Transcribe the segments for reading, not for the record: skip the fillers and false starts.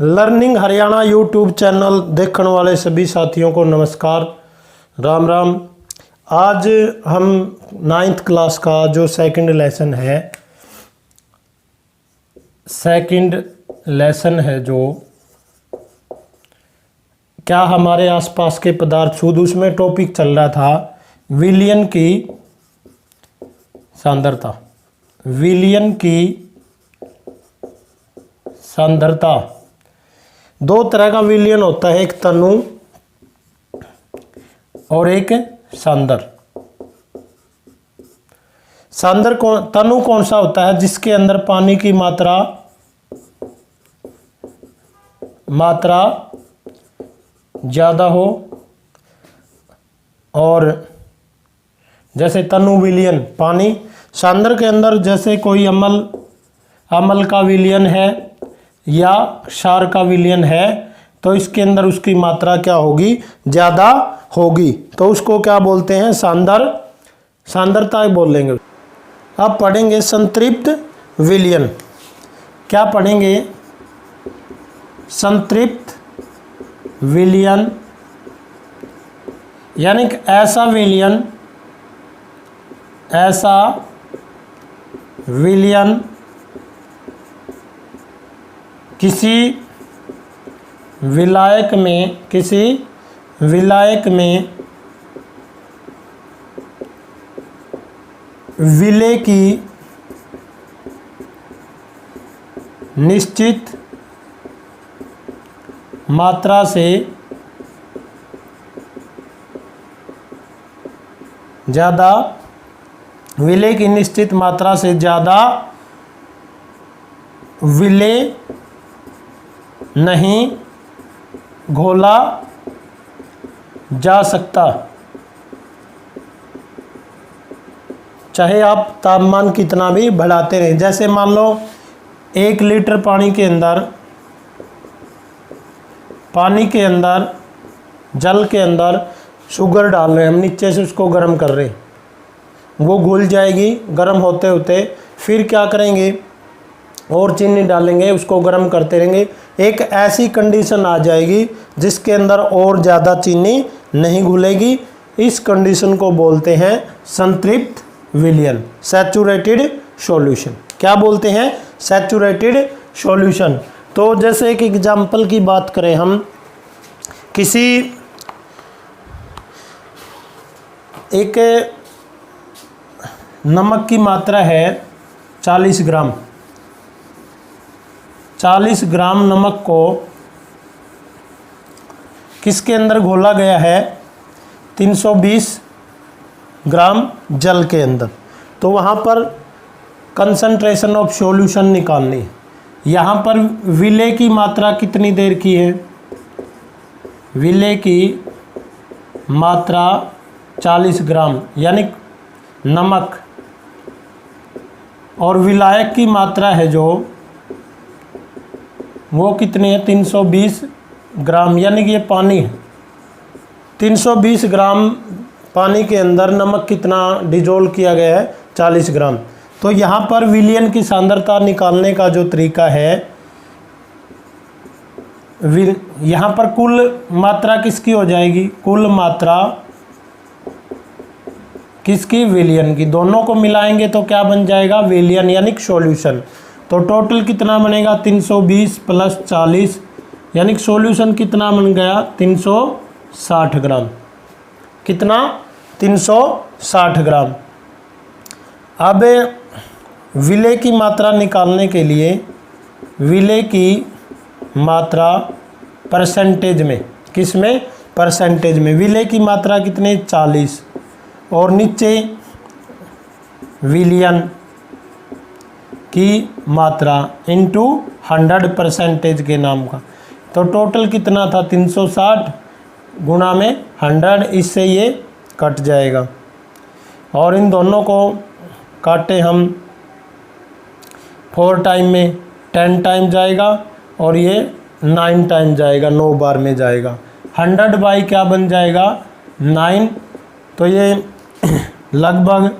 Learning Haryana YouTube channel देखने वाले सभी साथियों को नमस्कार, राम राम। आज हम 9th क्लास का जो सेकंड लेसन है जो क्या हमारे आसपास के पदार्थ शुद्ध, उसमें टॉपिक चल रहा था विलयन की सांद्रता। विलयन की सांद्रता, दो तरह का विलयन होता है, एक तनु और एक सांद्र। तनु कौन सा होता है? जिसके अंदर पानी की मात्रा ज़्यादा हो, और जैसे तनु विलयन पानी। सांद्र के अंदर जैसे कोई अम्ल का विलयन है या क्षार का विलयन है, तो इसके अंदर उसकी मात्रा क्या होगी? ज़्यादा होगी, तो उसको क्या बोलते हैं? सांद्रता बोलेंगे। अब पढ़ेंगे संतृप्त विलयन। क्या पढ़ेंगे? संतृप्त विलयन यानी कि ऐसा विलयन किसी विलायक में विलेय की निश्चित मात्रा से ज़्यादा, विलेय की निश्चित मात्रा से ज़्यादा विलेय नहीं घोला जा सकता, चाहे आप तापमान कितना भी बढ़ाते रहें। जैसे मान लो 1 लीटर पानी के अंदर जल के अंदर शुगर डाल रहे हैं, हम नीचे से उसको गर्म कर रहे हैं, वो घुल जाएगी। गर्म होते होते फिर क्या करेंगे? और चीनी डालेंगे, उसको गर्म करते रहेंगे। एक ऐसी कंडीशन आ जाएगी जिसके अंदर और ज़्यादा चीनी नहीं घुलेगी। इस कंडीशन को बोलते हैं संतृप्त विलयन, सैचुरेटेड सॉल्यूशन। क्या बोलते हैं? Saturated solution. तो जैसे एक एग्जांपल की बात करें, हम किसी एक नमक की मात्रा है 40 ग्राम। 40 ग्राम नमक को किसके अंदर घोला गया है? 320 ग्राम जल के अंदर। तो वहाँ पर कंसंट्रेशन ऑफ सॉल्यूशन निकालनी है। यहाँ पर विलेय की मात्रा कितनी देर की है? विलेय की मात्रा 40 ग्राम यानी नमक, और विलायक की मात्रा है जो वो कितनी है? 320 ग्राम, यानी कि ये पानी है। 320 ग्राम पानी के अंदर नमक कितना डिजोल्व किया गया है? 40 ग्राम। तो यहाँ पर विलयन की सांद्रता निकालने का जो तरीका है, यहाँ पर कुल मात्रा किसकी हो जाएगी? कुल मात्रा किसकी? विलयन की। दोनों को मिलाएंगे तो क्या बन जाएगा? विलयन यानी सॉल्यूशन। तो टोटल कितना बनेगा? 320 प्लस 40 यानी सॉल्यूशन कितना बन गया? 360 ग्राम। कितना? 360 ग्राम। अब विलेय की मात्रा निकालने के लिए विलेय की मात्रा परसेंटेज में, किस में? परसेंटेज में। विलेय की मात्रा कितने? 40, और नीचे विलयन की मात्रा इंटू 100% के नाम का। तो टोटल कितना था? 360 गुणा में 100, इससे ये कट जाएगा। और इन दोनों को काटे हम 4 टाइम में, 10 टाइम जाएगा, और ये 9 टाइम जाएगा, 9 बार में जाएगा। 100 बाई क्या बन जाएगा? 9। तो ये लगभग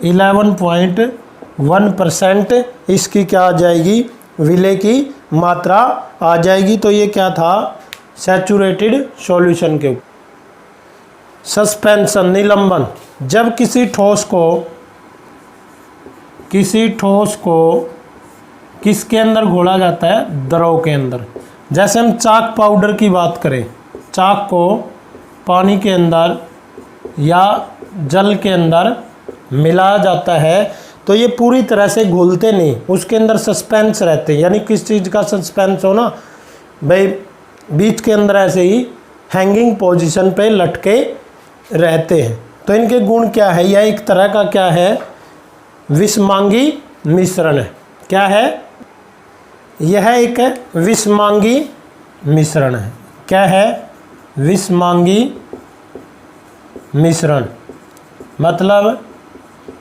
11.1% इसकी क्या आ जाएगी? विलेय की मात्रा आ जाएगी। तो ये क्या था, सैचुरेटेड सॉल्यूशन के ऊपर। सस्पेंशन, निलंबन, जब किसी ठोस को किसके अंदर घोला जाता है, द्रव के अंदर। जैसे हम चाक पाउडर की बात करें, चाक को पानी के अंदर या जल के अंदर मिलाया जाता है तो ये पूरी तरह से घुलते नहीं, उसके अंदर सस्पेंस रहते हैं। यानी किस चीज़ का सस्पेंस हो ना भाई, बीच के अंदर ऐसे ही हैंगिंग पोजीशन पे लटके रहते हैं। तो इनके गुण क्या है, यह एक तरह का क्या है, विषमांगी मिश्रण है। क्या है, यह एक विषमांगी मिश्रण है। क्या है, विषमांगी मिश्रण, मतलब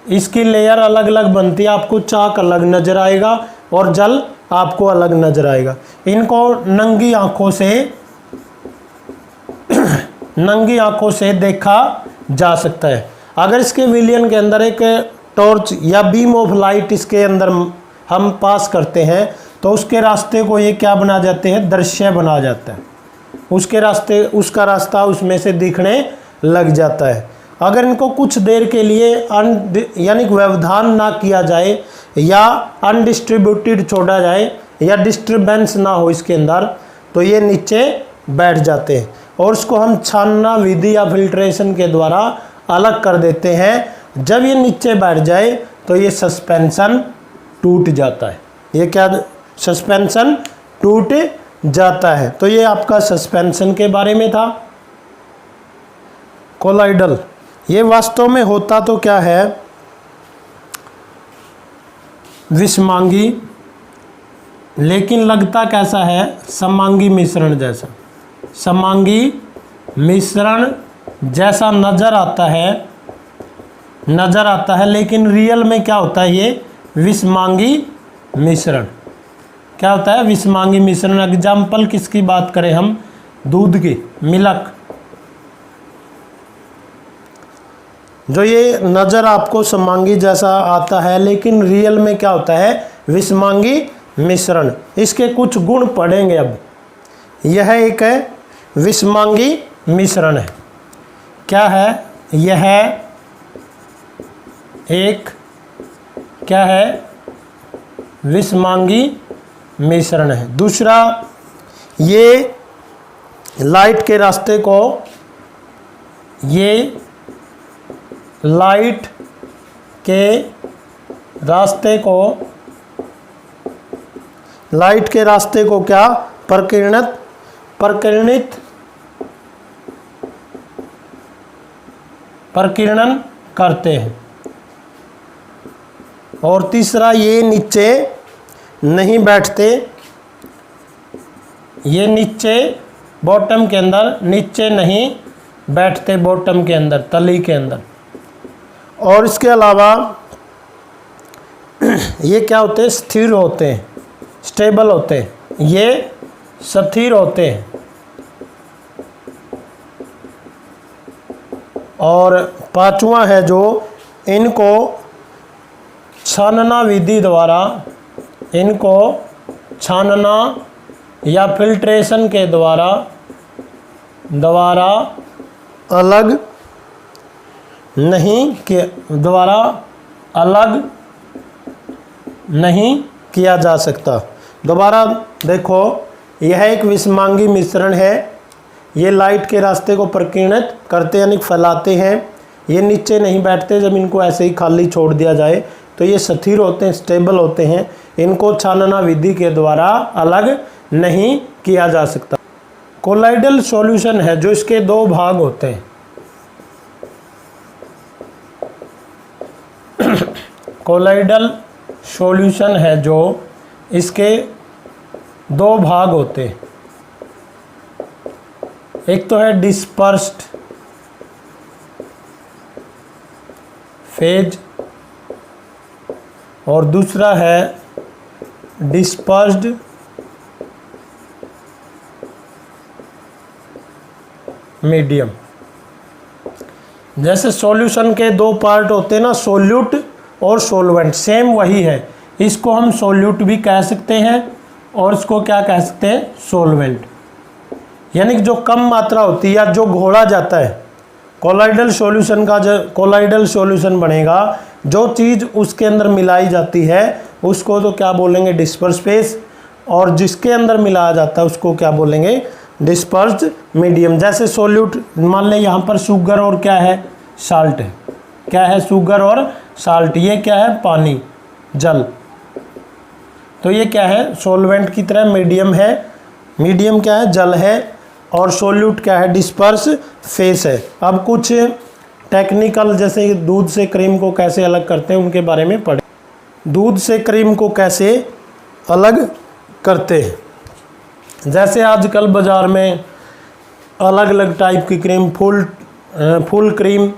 इसकी लेयर अलग अलग बनती है, आपको चाक अलग नजर आएगा और जल आपको अलग नजर आएगा। इनको नंगी आंखों से देखा जा सकता है। अगर इसके विलयन के अंदर एक टॉर्च या बीम ऑफ लाइट इसके अंदर हम पास करते हैं तो उसके रास्ते को ये क्या बना जाते हैं, दृश्य बना जाता है। उसका रास्ता उसमें से दिखने लग जाता है। अगर इनको कुछ देर के लिए यानी व्यवधान ना किया जाए या अनडिस्ट्रीब्यूटेड छोड़ा जाए या डिस्टर्बेंस ना हो इसके अंदर, तो ये नीचे बैठ जाते हैं और उसको हम छानना विधि या फिल्ट्रेशन के द्वारा अलग कर देते हैं। जब ये नीचे बैठ जाए तो ये सस्पेंशन टूट जाता है। ये क्या, सस्पेंशन टूट जाता है। तो ये आपका सस्पेंशन के बारे में था। कोलाइडल, ये वास्तव में होता तो क्या है, विषमांगी, लेकिन लगता कैसा है, समांगी मिश्रण जैसा। समांगी मिश्रण जैसा नज़र आता है, लेकिन रियल में क्या होता है, ये विषमांगी मिश्रण। क्या होता है, विषमांगी मिश्रण। एग्जाम्पल किसकी बात करें हम, दूध की, मिल्क, जो ये नज़र आपको समांगी जैसा आता है लेकिन रियल में क्या होता है, विषमांगी मिश्रण। इसके कुछ गुण पढ़ेंगे अब। यह एक है विषमांगी मिश्रण है। क्या है, यह एक क्या है, विषमांगी मिश्रण है। दूसरा, ये लाइट के रास्ते को क्या, प्रकीर्णन करते हैं। और तीसरा, ये नीचे नहीं बैठते, ये नीचे बॉटम के अंदर नीचे नहीं बैठते, बॉटम के अंदर, तली के अंदर। और इसके अलावा ये क्या होते हैं, स्थिर होते हैं, स्टेबल होते हैं, ये स्थिर होते हैं। और पांचवा है जो, इनको छानना विधि द्वारा, इनको छानना या फिल्ट्रेशन के द्वारा अलग नहीं किया जा सकता। दोबारा देखो, यह एक विषमांगी मिश्रण है। ये लाइट के रास्ते को प्रकीर्णित करते यानी फैलाते हैं। ये नीचे नहीं बैठते, जब इनको ऐसे ही खाली छोड़ दिया जाए तो ये स्थिर होते हैं, स्टेबल होते हैं। इनको छानना विधि के द्वारा अलग नहीं किया जा सकता। कोलाइडल सॉल्यूशन है जो इसके दो भाग होते हैं। कोलाइडल सॉल्यूशन है जो इसके दो भाग होते हैं। एक तो है डिस्पर्स्ड फेज और दूसरा है डिस्पर्स्ड मीडियम। जैसे सॉल्यूशन के दो पार्ट होते हैं ना, सोल्यूट और सोलवेंट, सेम वही है। इसको हम सोल्यूट भी कह सकते हैं और इसको क्या कह सकते हैं, सोलवेंट। यानी कि जो कम मात्रा होती है या जो घोला जाता है, कोलाइडल सॉल्यूशन का जो कोलाइडल सॉल्यूशन बनेगा, जो चीज़ उसके अंदर मिलाई जाती है उसको तो क्या बोलेंगे, डिस्पर्स फेस, और जिसके अंदर मिलाया जाता है उसको क्या बोलेंगे, डिस्पर्स्ड मीडियम। जैसे सोल्यूट, मान लें यहाँ पर शुगर और क्या है, साल्ट है। क्या है, शुगर और साल्ट। ये क्या है, पानी, जल। तो ये क्या है, सोलवेंट की तरह मीडियम है। मीडियम क्या है, जल है, और सोल्यूट क्या है, डिस्पर्स फेस है। अब कुछ टेक्निकल, जैसे दूध से क्रीम को कैसे अलग करते हैं उनके बारे में पढ़े। दूध से क्रीम को कैसे अलग करते हैं, जैसे आजकल बाज़ार में अलग अलग टाइप की cream, full cream,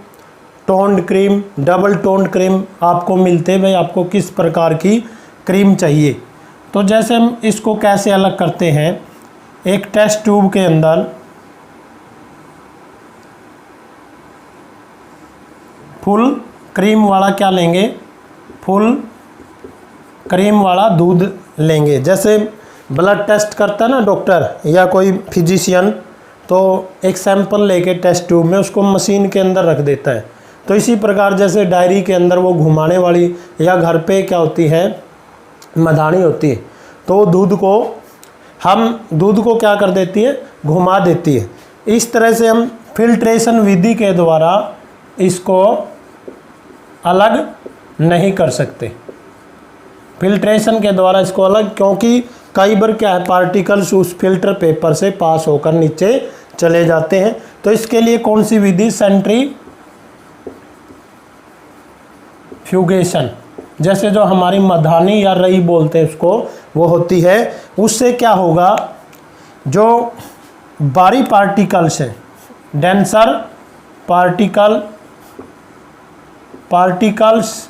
toned cream, double toned cream आपको मिलते हैं। भाई आपको किस प्रकार की क्रीम चाहिए। तो जैसे हम इसको कैसे अलग करते हैं, एक टेस्ट ट्यूब के अंदर फुल क्रीम वाला क्या लेंगे, फुल क्रीम वाला दूध लेंगे। जैसे ब्लड टेस्ट करता है ना डॉक्टर या कोई फिजिशियन, तो एक सैंपल लेके टेस्ट ट्यूब में उसको मशीन के अंदर रख देता है। तो इसी प्रकार जैसे डायरी के अंदर वो घुमाने वाली, या घर पे क्या होती है, मधानी होती है, तो दूध को क्या कर देती है, घुमा देती है। इस तरह से हम फिल्ट्रेशन विधि के द्वारा इसको अलग नहीं कर सकते। फिल्ट्रेशन के द्वारा इसको अलग, क्योंकि कई बार क्या है, पार्टिकल्स उस फिल्टर पेपर से पास होकर नीचे चले जाते हैं। तो इसके लिए कौन सी विधि, सेंट्रीफ्यूगेशन, जैसे जो हमारी मधानी या रई बोलते हैं उसको, वो होती है। उससे क्या होगा, जो बारी पार्टिकल्स हैं, डेंसर पार्टिकल्स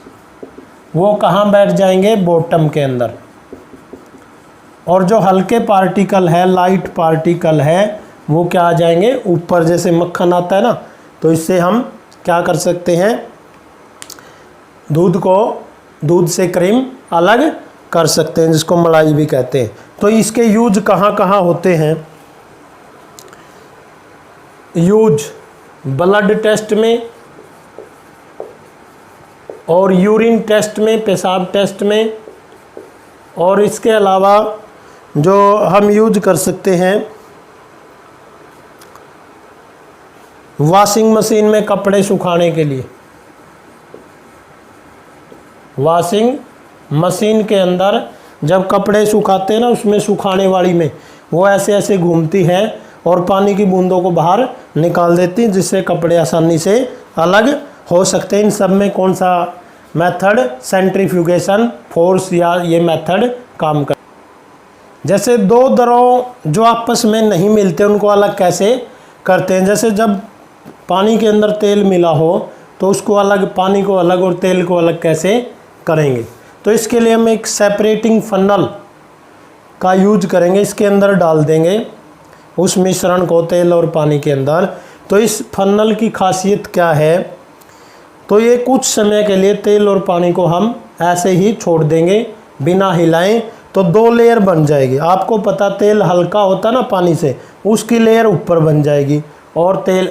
वो कहाँ बैठ जाएंगे, बॉटम के अंदर। और जो हल्के पार्टिकल है, लाइट पार्टिकल है, वो क्या आ जाएंगे, ऊपर। जैसे मक्खन आता है ना, तो इससे हम क्या कर सकते हैं, दूध से क्रीम अलग कर सकते हैं, जिसको मलाई भी कहते हैं। तो इसके यूज कहाँ कहाँ होते हैं, यूज ब्लड टेस्ट में, और यूरिन टेस्ट में, पेशाब टेस्ट में, और इसके अलावा जो हम यूज कर सकते हैं वॉशिंग मशीन में कपड़े सुखाने के लिए। वॉशिंग मशीन के अंदर जब कपड़े सुखाते हैं ना, उसमें सुखाने वाली में वो ऐसे ऐसे घूमती है और पानी की बूंदों को बाहर निकाल देती है, जिससे कपड़े आसानी से अलग हो सकते हैं। इन सब में कौन सा मेथड, सेंट्रीफ्यूगेशन फोर्स, या ये मेथड काम कर। जैसे दो द्रव जो आपस में नहीं मिलते उनको अलग कैसे करते हैं, जैसे जब पानी के अंदर तेल मिला हो तो उसको अलग, पानी को अलग और तेल को अलग कैसे करेंगे। तो इसके लिए हम एक सेपरेटिंग फनल का यूज करेंगे, इसके अंदर डाल देंगे उस मिश्रण को, तेल और पानी के अंदर। तो इस फनल की खासियत क्या है, तो ये कुछ समय के लिए तेल और पानी को हम ऐसे ही छोड़ देंगे बिना हिलाएं, तो दो लेयर बन जाएगी। आपको पता तेल हल्का होता ना पानी से, उसकी लेयर ऊपर बन जाएगी और तेल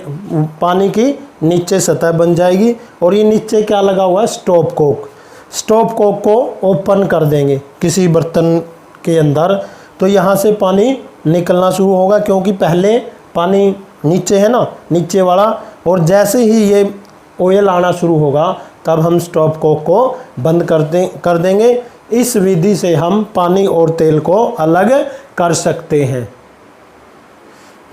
पानी की नीचे सतह बन जाएगी। और ये नीचे क्या लगा हुआ है, स्टॉप कॉक। स्टॉप कॉक को ओपन कर देंगे किसी बर्तन के अंदर, तो यहाँ से पानी निकलना शुरू होगा, क्योंकि पहले पानी नीचे है ना, नीचे वाला, और जैसे ही ये ऑयल आना शुरू होगा तब हम स्टॉप कॉक को बंद कर देंगे। इस विधि से हम पानी और तेल को अलग कर सकते हैं।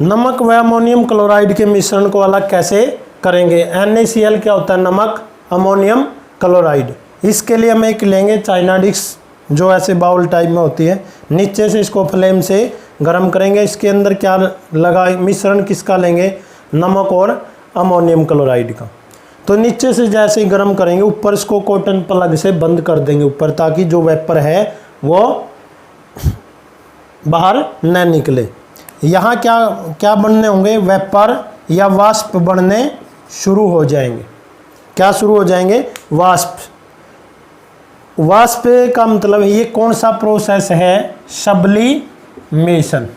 नमक व अमोनियम क्लोराइड के मिश्रण को अलग कैसे करेंगे। NaCl क्या होता है, नमक, अमोनियम क्लोराइड। इसके लिए हम एक लेंगे चाइना डिश, जो ऐसे बाउल टाइप में होती है। नीचे से इसको फ्लेम से गर्म करेंगे। इसके अंदर क्या लगा, मिश्रण किसका लेंगे, नमक और अमोनियम क्लोराइड का। तो नीचे से जैसे ही गर्म करेंगे, ऊपर इसको कॉटन प्लग से बंद कर देंगे ऊपर, ताकि जो वेपर है वो बाहर न निकले। यहाँ क्या क्या बनने होंगे, वेपर या वाष्प बनने शुरू हो जाएंगे। क्या शुरू हो जाएंगे, वाष्प। वाष्प का मतलब है ये कौन सा प्रोसेस है, सब्लिमेशन,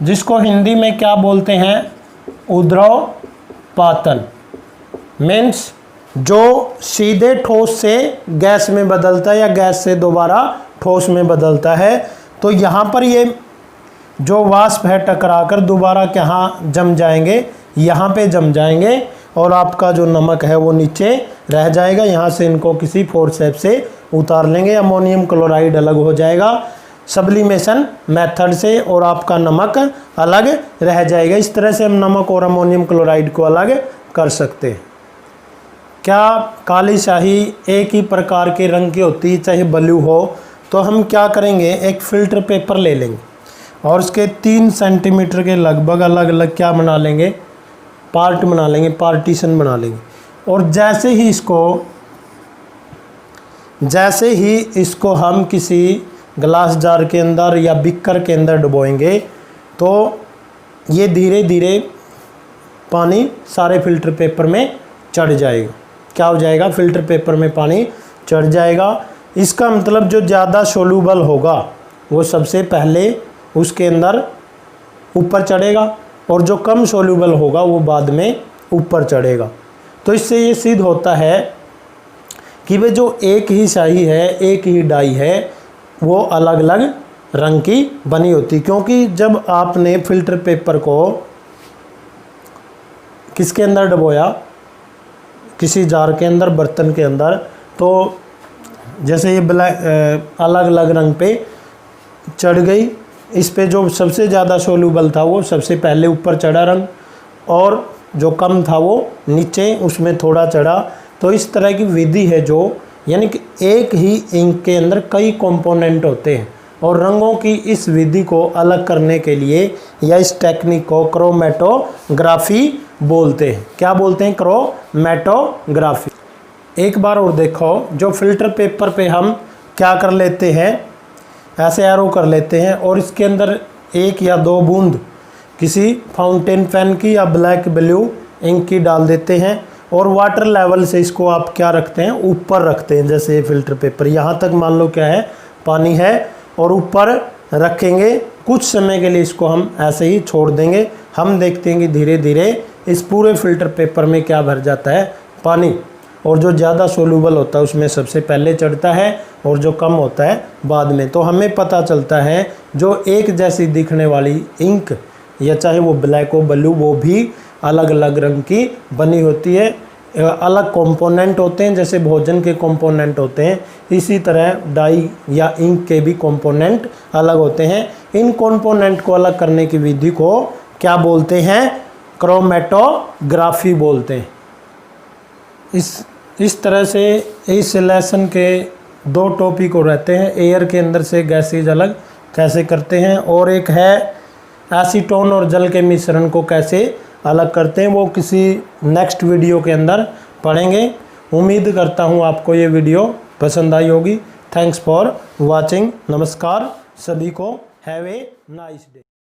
जिसको हिंदी में क्या बोलते हैं, उद्रवपातन। मीन्स जो सीधे ठोस से गैस में बदलता है या गैस से दोबारा ठोस में बदलता है। तो यहाँ पर ये जो वाष्प है टकराकर दोबारा कहाँ जम जाएंगे, यहाँ पे जम जाएंगे और आपका जो नमक है वो नीचे रह जाएगा। यहाँ से इनको किसी फोर्सेप्स से उतार लेंगे, अमोनियम क्लोराइड अलग हो जाएगा सब्लिमेशन मेथड से और आपका नमक अलग रह जाएगा। इस तरह से हम नमक और अमोनियम क्लोराइड को अलग कर सकते हैं। क्या काली शाही एक ही प्रकार के रंग की होती है, चाहे ब्लू हो? तो हम क्या करेंगे, एक फ़िल्टर पेपर ले लेंगे और उसके 3 सेंटीमीटर के लगभग अलग अलग क्या बना लेंगे, पार्ट बना लेंगे, पार्टीशन बना लेंगे। और जैसे ही इसको हम किसी ग्लास जार के अंदर या बिकर के अंदर डुबोएंगे तो ये धीरे धीरे पानी सारे फिल्टर पेपर में चढ़ जाएगा। क्या हो जाएगा, फिल्टर पेपर में पानी चढ़ जाएगा। इसका मतलब जो ज़्यादा सोल्यूबल होगा वो सबसे पहले उसके अंदर ऊपर चढ़ेगा और जो कम सोल्यूबल होगा वो बाद में ऊपर चढ़ेगा। तो इससे ये सिद्ध होता है कि वे जो एक ही स्याही है, एक ही डाई है, वो अलग अलग रंग की बनी होती। क्योंकि जब आपने फिल्टर पेपर को किसके अंदर डुबोया, किसी जार के अंदर, बर्तन के अंदर, तो जैसे ये ब्लैक अलग अलग रंग पे चढ़ गई, इस पे जो सबसे ज़्यादा सोल्यूबल था वो सबसे पहले ऊपर चढ़ा रंग और जो कम था वो नीचे उसमें थोड़ा चढ़ा। तो इस तरह की विधि है जो, यानी कि एक ही इंक के अंदर कई कंपोनेंट होते हैं और रंगों की इस विधि को अलग करने के लिए या इस टेक्निक को क्रोमेटोग्राफी बोलते हैं। क्या बोलते हैं, क्रोमेटोग्राफी। एक बार और देखो, जो फिल्टर पेपर पे हम क्या कर लेते हैं, ऐसे एरो कर लेते हैं और इसके अंदर 1 या 2 बूंद किसी फाउंटेन पेन की या ब्लैक ब्लू इंक की डाल देते हैं और वाटर लेवल से इसको आप क्या रखते हैं, ऊपर रखते हैं। जैसे ये फिल्टर पेपर यहाँ तक मान लो क्या है, पानी है और ऊपर रखेंगे। कुछ समय के लिए इसको हम ऐसे ही छोड़ देंगे। हम देखते हैं कि धीरे धीरे इस पूरे फिल्टर पेपर में क्या भर जाता है, पानी। और जो ज़्यादा सोल्यूबल होता है उसमें सबसे पहले चढ़ता है और जो कम होता है बाद में। तो हमें पता चलता है जो एक जैसी दिखने वाली इंक या चाहे वो ब्लैक हो ब्लू, वो भी अलग अलग रंग की बनी होती है। अलग कंपोनेंट होते हैं, जैसे भोजन के कंपोनेंट होते हैं, इसी तरह डाई या इंक के भी कंपोनेंट अलग होते हैं। इन कंपोनेंट को अलग करने की विधि को क्या बोलते हैं, क्रोमेटोग्राफी बोलते हैं। इस तरह से इस लेसन के 2 टॉपिक हो रहते हैं, एयर के अंदर से गैसेज अलग कैसे करते हैं और एक है एसीटोन और जल के मिश्रण को कैसे अलग करते हैं। वो किसी नेक्स्ट वीडियो के अंदर पढ़ेंगे। उम्मीद करता हूँ आपको ये वीडियो पसंद आई होगी। Thanks for watching. नमस्कार सभी को। Have a nice day.